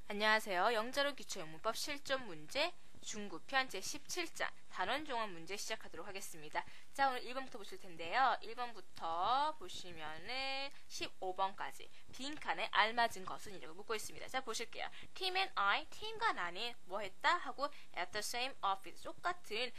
안녕하세요. 영자로 기초영문법 실전 문제 중급편 제17장 단원종합 문제 시작하도록 하겠습니다. 자, 오늘 1번부터 보실 텐데요. 1번부터 보시면은 15번까지 빈칸에 알맞은 것은 이라고 묻고 있습니다. 자, 보실게요. Tim and I, 팀과 나는 뭐 했다? 하고 at the same office, 똑같은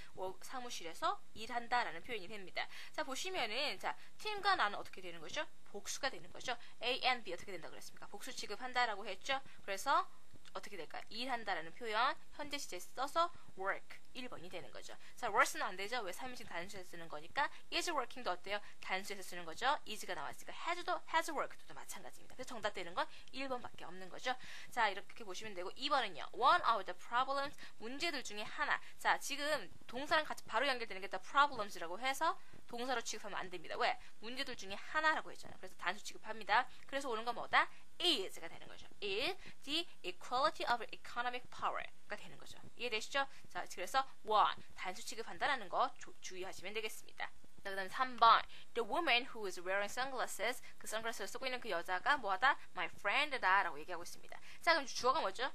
사무실에서 일한다 라는 표현이 됩니다. 자, 보시면은 자, 팀과 나는 어떻게 되는 거죠? 복수가 되는 거죠. A and B 어떻게 된다고 그랬습니까? 복수 취급한다라고 했죠. 그래서 어떻게 될까요? 일한다라는 표현 현재 시제 써서 work 1번이 되는 거죠. 자, work는 안 되죠. 왜 3인칭 단수에서 쓰는 거니까 is working도 어때요? 단수에서 쓰는 거죠. is가 나왔으니까 has worked도 마찬가지입니다. 그래서 정답 되는 건 1번밖에 없는 거죠. 자, 이렇게 보시면 되고 2번은요. one of the problems 문제들 중에 하나. 자, 지금 동사랑 같이 바로 연결되는 게 the problems라고 해서 동사로 취급하면 안 됩니다. 왜? 문제들 중에 하나라고 했잖아요. 그래서 단수 취급합니다. 그래서 오는 건 뭐다? is가 되는 거죠. is the equality of economic power가 되는 거죠. 이해되시죠? 자, 그래서 one 단수 취급한다라는 거 주의하시면 되겠습니다. 자, 그 다음에 3번 The woman who is wearing sunglasses 그 선글라스를 쓰고 있는 그 여자가 뭐하다? My friend다 라고 얘기하고 있습니다. 자, 그럼 주어가 뭐죠?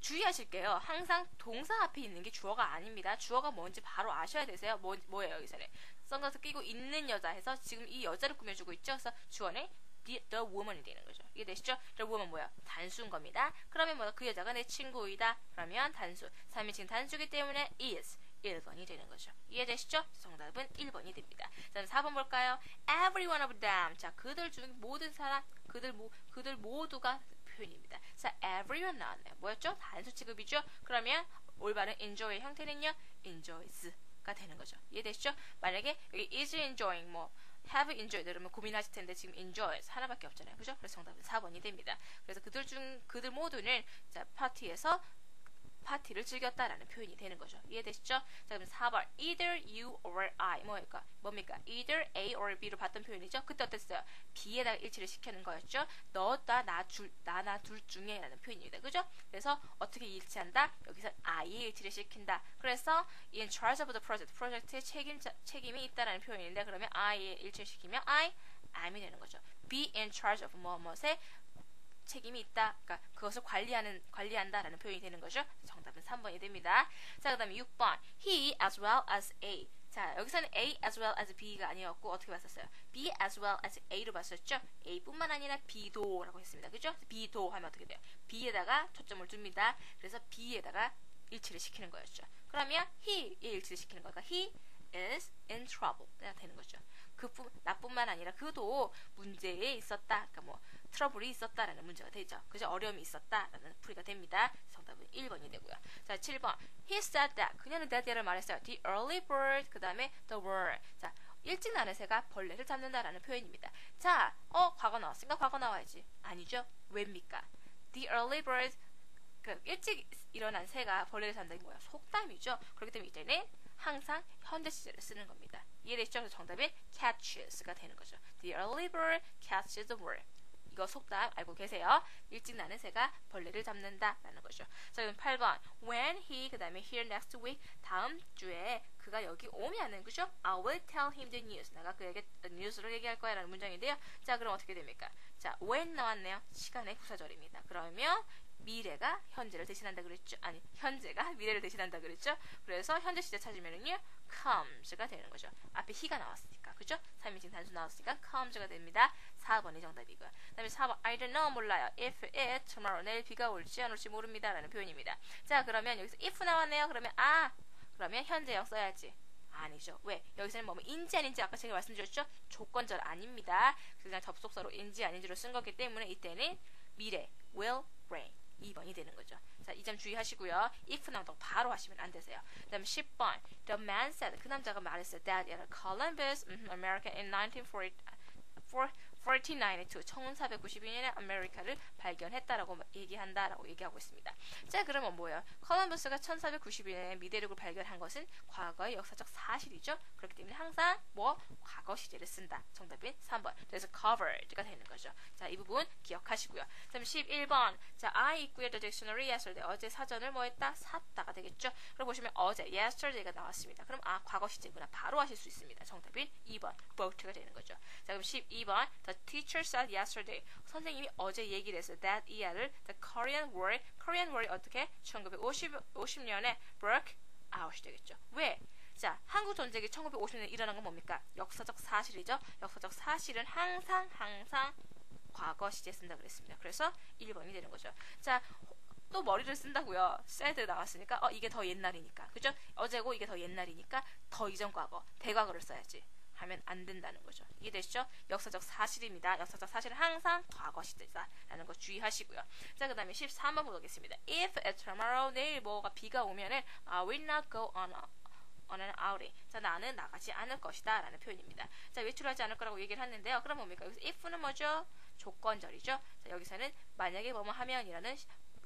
주의하실게요. 항상 동사 앞에 있는 게 주어가 아닙니다. 주어가 뭔지 바로 아셔야 되세요. 뭐예요 여기서는? 선글라스 끼고 있는 여자 해서 지금 이 여자를 꾸며주고 있죠. 그래서 주어는 the woman이 되는 거죠. 이해되시죠? the woman 뭐야? 단수인 겁니다. 그러면 뭐야? 그 여자가 내 친구이다. 그러면 단수. 3인칭 단수이기 때문에 is 1번이 되는 거죠. 이해되시죠? 정답은 1번이 됩니다. 자, 4번 볼까요? Every one of them. 자, 그들 중 모든 사람, 그들 모두가 표현입니다. 자, everyone 나왔네요. 뭐였죠? 단수 취급이죠? 그러면 올바른 enjoy의 형태는요? enjoys가 되는 거죠. 이해되시죠? 만약에 여기 is enjoying, 뭐 have enjoyed 이러면 고민하실 텐데 지금 enjoys 하나밖에 없잖아요. 그죠? 그래서 정답은 4번이 됩니다. 그래서 그들 모두는 자, 파티를 즐겼다라는 표현이 되는 거죠. 이해되시죠? 자, 그럼 4번 either you or I 뭡니까? either A or B로 봤던 표현이죠. 그때 어땠어요? B에다가 일치를 시키는 거였죠. 너다 나나 둘 중에 라는 표현입니다. 그죠? 그래서 어떻게 일치한다? 여기서 I에 일치를 시킨다. 그래서 in charge of the project 프로젝트의 책임이 있다라는 표현인데 그러면 I에 일치를 시키면 I'm이 되는 거죠. be in charge of 무엇에 책임이 있다. 그러니까 그것을 관리한다라는 표현이 되는 거죠. 정답은 3번이 됩니다. 자, 그 다음에 6번 he as well as A. 자, 여기서는 A as well as B가 아니었고 어떻게 봤었어요? B as well as A로 봤었죠. A뿐만 아니라 B도 라고 했습니다. 그죠? B도 하면 어떻게 돼요? B에다가 초점을 둡니다. 그래서 B에다가 일치를 시키는 거였죠. 그러면 he에 일치를 시키는 거니까 he is in trouble 가 되는 거죠. 나뿐만 아니라 그도 문제에 있었다. 그러니까 뭐 트러블이 있었다라는 문제가 되죠. 그죠? 어려움이 있었다라는 풀이가 됩니다. 정답은 1번이 되고요. 자, 7번. He said that. 그녀는 that를 말했어요. The early bird. 그 다음에 the worm. 자, 일찍 나는 새가 벌레를 잡는다라는 표현입니다. 자, 과거 나왔으니까 과거 나와야지. 아니죠? 왜입니까? The early bird. 그 일찍 일어난 새가 벌레를 잡는다는 게 뭐야? 속담이죠. 그렇기 때문에 이제는 항상 현재 시제를 쓰는 겁니다. 이해되시죠? 그래서 정답은 catches가 되는 거죠. The early bird catches the worm. 이거 속담 알고 계세요? 일찍 나는 새가 벌레를 잡는다 라는 거죠. 자, 그럼 8번 when he 그 다음에 here next week 다음 주에 그가 여기 오면은 그죠? I will tell him the news. 내가 그에게 뉴스를 얘기할 거야 라는 문장인데요. 자, 그럼 어떻게 됩니까? 자, when 나왔네요. 시간의 부사절입니다. 그러면 미래가 현재를 대신한다 그랬죠? 아니, 현재가 미래를 대신한다 그랬죠? 그래서 현재 시제 찾으면은요, comes가 되는 거죠. 앞에 he가 나왔으니까, 그죠? 3인칭 단수 나왔으니까 comes가 됩니다. 4번이 정답이고요. 그 다음에 4번, I don't know, 몰라요. If it, tomorrow, 내일 비가 올지 안 올지 모릅니다. 라는 표현입니다. 자, 그러면 여기서 if 나왔네요. 그러면 현재형 써야지. 아니죠. 왜? 여기서는 뭐 인지 아닌지 아까 제가 말씀드렸죠? 조건절 아닙니다. 그냥 접속사로 인지 아닌지로 쓴 거기 때문에 이때는 미래, will, rain. 2번이 되는 거죠. 자, 이 점 주의하시고요. if 나온다고 바로 하시면 안 되세요. 그 다음에 10번 The man said 그 남자가 말했어요. That in Columbus, America in 1492년에 아메리카를 발견했다라고 얘기한다라고 얘기하고 있습니다. 자, 그러면 뭐예요? 콜럼버스가 1492년에 미대륙을 발견한 것은 과거의 역사적 사실이죠. 그렇기 때문에 항상 과거 시제를 쓴다. 정답은 3번. 그래서 covered가 되는 거죠. 자, 이 부분 기억하시고요. 그다음 11번. 자, I 있고요. The dictionary yesterday. 어제 사전을 했다? 샀다가 되겠죠. 그럼 보시면 어제 yesterday가 나왔습니다. 그럼 과거 시제구나. 바로 하실 수 있습니다. 정답은 2번. boat가 되는 거죠. 자, 그럼 12번. The A teacher said yesterday. 선생님이 어제 얘기를 했어요. That year를 the Korean War이 어떻게? 1950년에 broke out이 되겠죠. 왜? 자, 한국 전쟁이 1950년에 일어난 건 뭡니까? 역사적 사실이죠. 역사적 사실은 항상 과거 시제에 쓴다 그랬습니다. 그래서 1번이 되는 거죠. 자, 또 머리를 쓴다고요. said 나왔으니까 이게 더 옛날이니까. 그죠? 어제고 이게 더 옛날이니까 더 이전 과거, 대과거를 써야지. 하면 안 된다는 거죠. 이해되시죠? 역사적 사실입니다. 역사적 사실은 항상 과거 시제다라는 거 주의하시고요. 자, 그 다음에 13번 보겠습니다. If tomorrow, 내일 비가 오면은 I will not go on an outing. 자, 나는 나가지 않을 것이다 라는 표현입니다. 자, 외출하지 않을 거라고 얘기를 했는데요. 그럼 뭡니까? 여기서 if는 뭐죠? 조건절이죠. 자, 여기서는 만약에 뭐뭐 하면이라는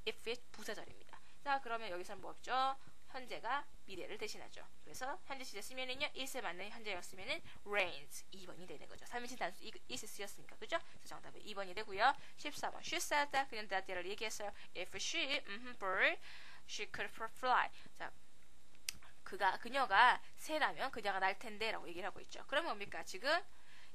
if의 부사절입니다. 자, 그러면 여기서는 뭐죠? 현재가 미래를 대신하죠. 그래서 현재 시제 쓰면은요, is에 맞는 현재가 쓰면은 rains 2번이 되는 거죠. 3인칭 단수 is 쓰였으니까, 그죠? 그래서 정답은 2번이 되고요. 14번 she said that, 그냥 that를 얘기했어요. If she bird, she could fly. 자, 그녀가 새라면 그녀가 날 텐데 라고 얘기를 하고 있죠. 그러면 뭡니까? 지금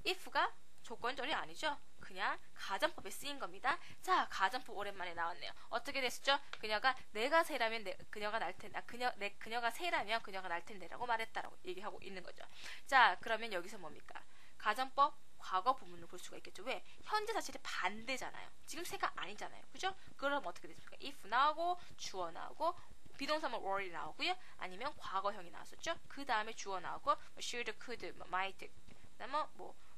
if가 조건절이 아니죠. 그냥 가정법에 쓰인 겁니다. 자, 가정법 오랜만에 나왔네요. 어떻게 됐죠? 그녀가 내가 새라면 그녀가 날 텐데, 그녀가 새라면 그녀가 날 텐데라고 말했다라고 얘기하고 있는 거죠. 자, 그러면 여기서 뭡니까? 가정법 과거 부분을 볼 수가 있겠죠. 왜? 현재 사실이 반대잖아요. 지금 새가 아니잖아요. 그죠? 그럼 어떻게 됐습니까? if 나오고 주어 나오고 비동사면 were이 나오고요. 아니면 과거형이 나왔었죠. 그 다음에 주어 나오고 should, could, might, 그다음에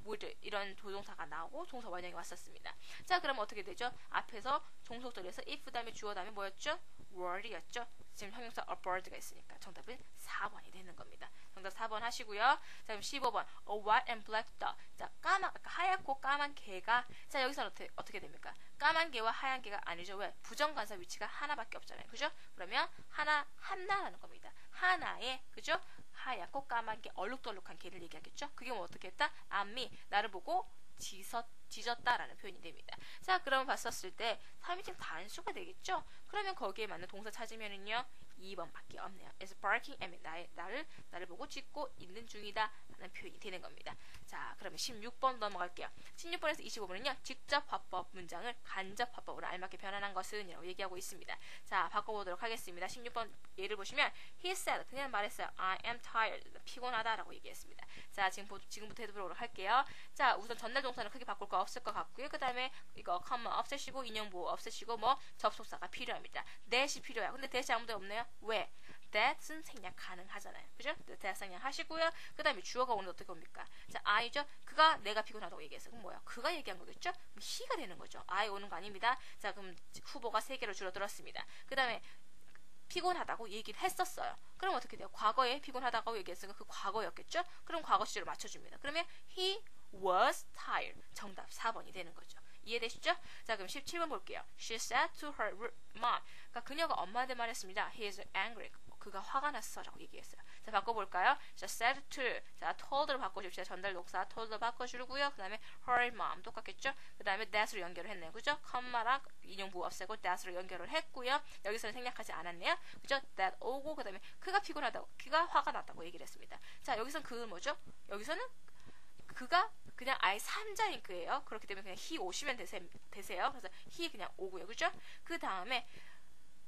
would 이런 조동사가 나오고 동사 원형이 왔었습니다. 자, 그럼 어떻게 되죠? 앞에서 종속절에서 if 다음에 주어 다음에 뭐였죠? were이었죠. 지금 형용사 a bird가 있으니까 정답은 4번이 되는 겁니다. 정답 4번 하시고요. 자, 그럼 15번 a white and black dog. 자, 하얗고 까만 개가, 자, 여기서 어떻게 됩니까? 까만 개와 하얀 개가 아니죠. 왜? 부정관사 위치가 하나밖에 없잖아요. 그죠? 그러면 하나라는 겁니다. 하나의, 그죠? 하얗고 까만 개, 얼룩덜룩한 개를 얘기하겠죠. 그게 뭐 어떻게 했다? 암미, 나를 보고 짖었다라는 표현이 됩니다. 자, 그러면 봤었을 때 3인칭 단수가 되겠죠. 그러면 거기에 맞는 동사 찾으면은요 2번밖에 없네요. is barking at me. 나를 보고 짖고 있는 중이다 라는 표현이 되는 겁니다. 자, 그러면 16번 넘어갈게요. 16번에서 25번은요 직접 화법 문장을 간접 화법으로 알맞게 변환한 것은 이라고 얘기하고 있습니다. 자, 바꿔보도록 하겠습니다. 16번 예를 보시면 he said, 그냥 말했어요. I am tired. 피곤하다 라고 얘기했습니다. 자, 지금부터 해보도록 할게요. 자, 우선 전날 동사는 크게 바꿀 거 없을 것 같고요. 그 다음에 이거 comma 없애시고 인용보호 없애시고 접속사가 필요합니다. that이 필요해요. 근데 that이 아무도 없네요. 왜? that은 생략 가능하잖아요. 그죠? that 생략 하시고요. 그 다음에 주어가 오늘 어떻게 옵니까? 자, I죠? 그가 피곤하다고 얘기했어요. 그럼 뭐야? 그가 얘기한 거겠죠? 그럼 he가 되는 거죠. I 오는 거 아닙니다. 자, 그럼 후보가 3개로 줄어들었습니다. 그 다음에 피곤하다고 얘기를 했었어요. 그럼 어떻게 돼요? 과거에 피곤하다고 얘기했으니까 그 과거였겠죠? 그럼 과거 시제로 맞춰줍니다. 그러면 he was tired. 정답 4번이 되는 거죠. 이해되시죠? 자, 그럼 17번 볼게요. She said to her mom. 그러니까 그녀가 엄마한테 말했습니다. He is angry. 그가 화가 났어 라고 얘기했어요. 자, 바꿔볼까요? 자, said to. 자, told로 바꿔줍시다. 전달 녹사 told로 바꿔주고요. 그 다음에 her mom 똑같겠죠? 그 다음에 that으로 연결을 했네요. 그죠? 컴마랑 인용부 없애고 that으로 연결을 했고요. 여기서는 생략하지 않았네요. 그죠? that 오고 그 다음에 그가 피곤하다고, 그가 화가 났다고 얘기를 했습니다. 자, 여기서는 그 뭐죠? 여기서는 그가 그냥 아예 3자인 그예요. 그렇기 때문에 그냥 he 오시면 되세요. 그래서 he 그냥 오고요. 그죠? 그 다음에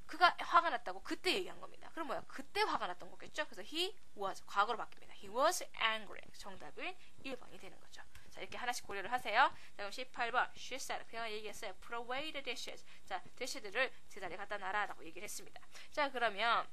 그가 화가 났다고 그때 얘기한 겁니다. 그럼 뭐야? 그때 화가 났던 거겠죠? 그래서 he was 과거로 바뀝니다. He was angry. 정답은 1번이 되는 거죠. 자, 이렇게 하나씩 고려를 하세요. 자, 그럼 18번 she said. 그냥 얘기했어요. Put away the dishes. 자, 디시들을 제자리에 갖다 놔라 라고 얘기를 했습니다. 자, 그러면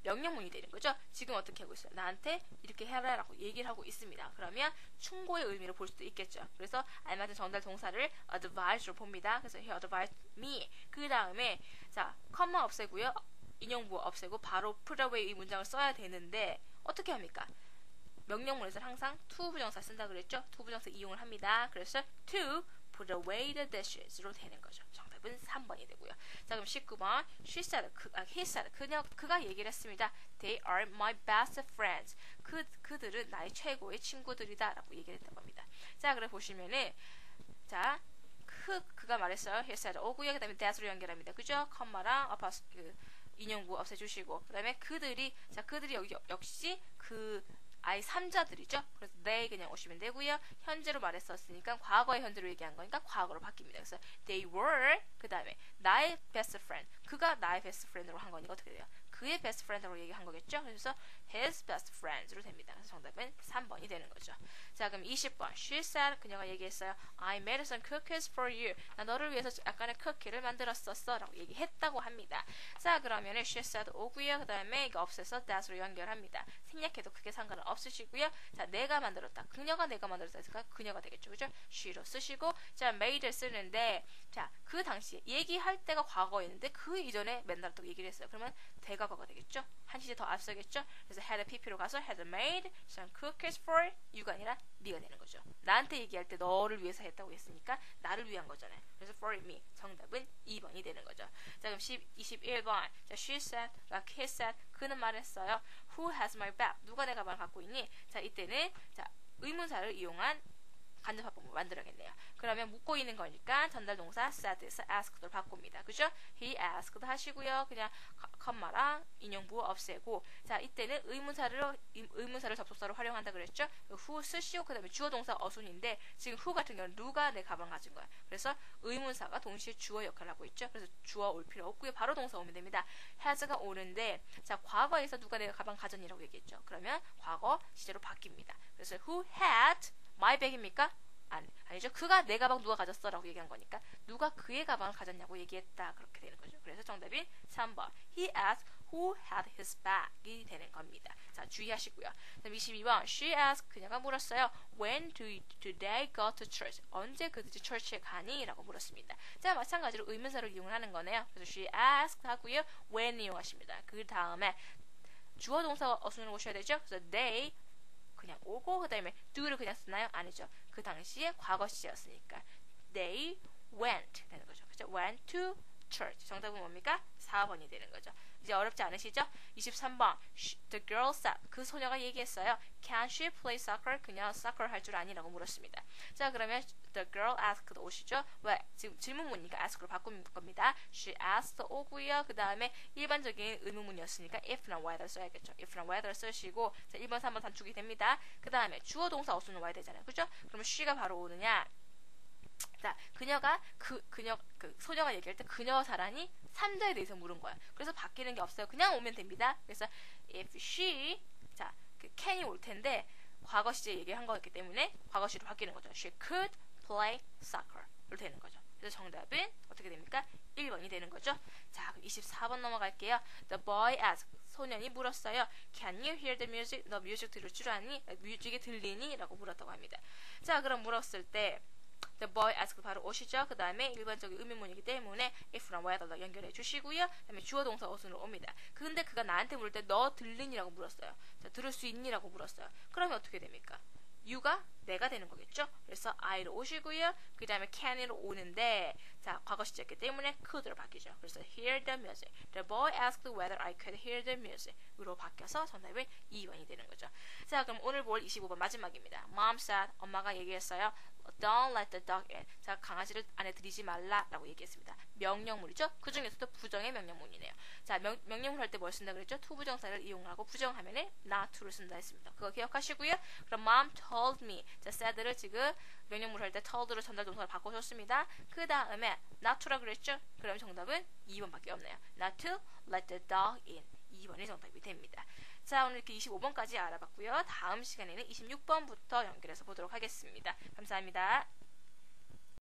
명령문이 되는 거죠. 지금 어떻게 하고 있어요? 나한테 이렇게 해라라고 얘기를 하고 있습니다. 그러면 충고의 의미로 볼 수도 있겠죠. 그래서 알맞은 전달 동사를 advise로 봅니다. 그래서 he advised me. 그 다음에 자, 컴마 없애고요. 인용부 없애고 바로 put away 이 문장을 써야 되는데 어떻게 합니까? 명령문에서는 항상 to 부정사 쓴다 그랬죠. to 부정사 이용을 합니다. 그래서 to put away the dishes로 되는 거죠. 정답은 3번이 되고요. 자, 그럼 19번 he said 그가 얘기를 했습니다. They are my best friends. 그들은 나의 최고의 친구들이다 라고 얘기를 했던 겁니다. 자, 그래 보시면은 자, 그가 말했어요. he said 오고요. 그 다음에 that으로 연결합니다. 그죠? 컴마랑 인용부 없애주시고 그 다음에 그들이 역시 그 I 3자들이죠. 그래서 they 그냥 오시면 되고요. 현재로 말했었으니까 과거의 현재로 얘기한 거니까 과거로 바뀝니다. 그래서 they were 그 다음에 나의 best friend 그가 나의 best friend으로 한 거니까 어떻게 돼요? 그의 best friend으로 얘기한 거겠죠. 그래서 his best friends로 됩니다. 그래서 정답은 3번이 되는 거죠. 자 그럼 20번 she said 그녀가 얘기했어요. I made some cookies for you. 나 너를 위해서 약간의 쿠키를 만들었었어 라고 얘기했다고 합니다. 자 그러면 she said 오고요. 그 다음에 이거 없애서 that으로 연결합니다. 생략해도 크게 상관은 없으시고요. 자 내가 만들었다. 그녀가 내가 만들었다 했으니까 그녀가 되겠죠. 그죠? she로 쓰시고 자 made를 쓰는데 자 그 당시에 얘기할 때가 과거였는데 그 이전에 맨날 또 얘기를 했어요. 그러면 대과거가 되겠죠. 한 시제 더 앞서겠죠. 그래서 had pp로 가서 had made some cookies for you가 아니라 me가 되는 거죠. 나한테 얘기할 때 너를 위해서 했다고 했으니까 나를 위한 거잖아요. 그래서 for me 정답은 2번이 되는 거죠. 자 그럼 21번 자 she said, he said 그는 말했어요. Who has my bag? 누가 내 가방을 갖고 있니? 자 이때는 자 의문사를 이용한 간접화법을 만들어야겠네요. 그러면 묻고 있는 거니까 전달 동사 said에서 asked로 바꿉니다. 그죠? He asked 하시고요. 그냥 컴마랑 인용부 없애고 자 이때는 의문사를 접속사로 활용한다 그랬죠? who 쓰시고 그 다음에 주어 동사 어순인데 지금 who 같은 경우는 누가 내 가방 가진 거야. 그래서 의문사가 동시에 주어 역할을 하고 있죠. 그래서 주어 올 필요 없고요. 바로 동사 오면 됩니다. has가 오는데 자 과거에서 누가 내 가방 가졌니라고 얘기했죠. 그러면 과거 시제로 바뀝니다. 그래서 who had my bag입니까? 아니죠. 그가 내 가방 누가 가졌어? 라고 얘기한 거니까 누가 그의 가방을 가졌냐고 얘기했다. 그렇게 되는 거죠. 그래서 정답인 3번 He asked who had his bag이 되는 겁니다. 자 주의하시고요. 그다음 22번 She asked 그녀가 물었어요. When do they go to church? 언제 그들이 church에 가니? 라고 물었습니다. 자 마찬가지로 의문사를 이용하는 거네요. 그래서 she asked 하고요. when 이용하십니다. 그 다음에 주어 동사 어순을 오셔야 되죠. 그래서 they 그냥 오고 그 다음에 do를 그냥 쓰나요? 아니죠. 그 당시에 과거 시제였으니까 they went 되는 거죠. 그죠? went to church. 정답은 뭡니까? 4번이 되는 거죠. 이제 어렵지 않으시죠? 23번 the girl said 그 소녀가 얘기했어요. Can she play soccer? 그녀 soccer 할 줄 아니? 라고 물었습니다. 자 그러면 the girl asked 오시죠? 왜? 지금 질문문이니까 ask로 바꾼 겁니다. She asked 오고요. 그 다음에 일반적인 의문문이었으니까 if나 whether 써야겠죠. if나 whether 쓰시고 자 1번 3번 단축이 됩니다. 그 다음에 주어 동사 어순은 와야 되잖아요. 그죠? 그러면 she가 바로 오느냐 자, 그녀가 그 소녀가 얘기할 때 그녀 사랑이 3자에 대해서 물은 거야. 그래서 바뀌는 게 없어요. 그냥 오면 됩니다. 그래서 if she 자, 그 can이 올 텐데 과거 시제 얘기한 거였기 때문에 과거 시로 바뀌는 거죠. She could play soccer. 로 되는 거죠. 그래서 정답은 어떻게 됩니까? 1번이 되는 거죠. 자, 그럼 24번 넘어갈게요. The boy asked 소년이 물었어요. Can you hear the music? 너 뮤직 들을 줄 아니? 뮤직이 들리니? 라고 물었다고 합니다. 자, 그럼 물었을 때 The boy asked 바로 오시죠. 그 다음에 일반적인 의문문이기 때문에 if랑 whether 연결해 주시고요. 그 다음에 주어 동사 어순으로 옵니다. 근데 그가 나한테 물을 때 너 들리니라고 물었어요. 자, 들을 수 있니라고 물었어요. 그러면 어떻게 됩니까? you가 내가 되는 거겠죠. 그래서 I로 오시고요. 그 다음에 can으로 오는데 자 과거 시제였기 때문에 could로 바뀌죠. 그래서 hear the music. The boy asked whether I could hear the music. 으로 바뀌어서 정답은 2번이 되는 거죠. 자 그럼 오늘 볼 25번 마지막입니다. Mom said 엄마가 얘기했어요. Don't let the dog in. 자 강아지를 안에 들이지 말라라고 얘기했습니다. 명령문이죠. 그 중에서도 부정의 명령문이네요. 자 명령문 할 때 뭘 쓴다 그랬죠? 투부정사를 이용하고 부정하면은 not to를 쓴다 했습니다. 그거 기억하시고요. 그럼 Mom told me. 자 said를 지금 명령문 할 때 told로 전달 동사를 바꿔줬습니다. 그 다음에 not to라 그랬죠? 그럼 정답은 2번밖에 없네요. Not to let the dog in. 2번이 정답이 됩니다. 자 오늘 이렇게 25번까지 알아봤고요. 다음 시간에는 26번부터 연결해서 보도록 하겠습니다. 감사합니다.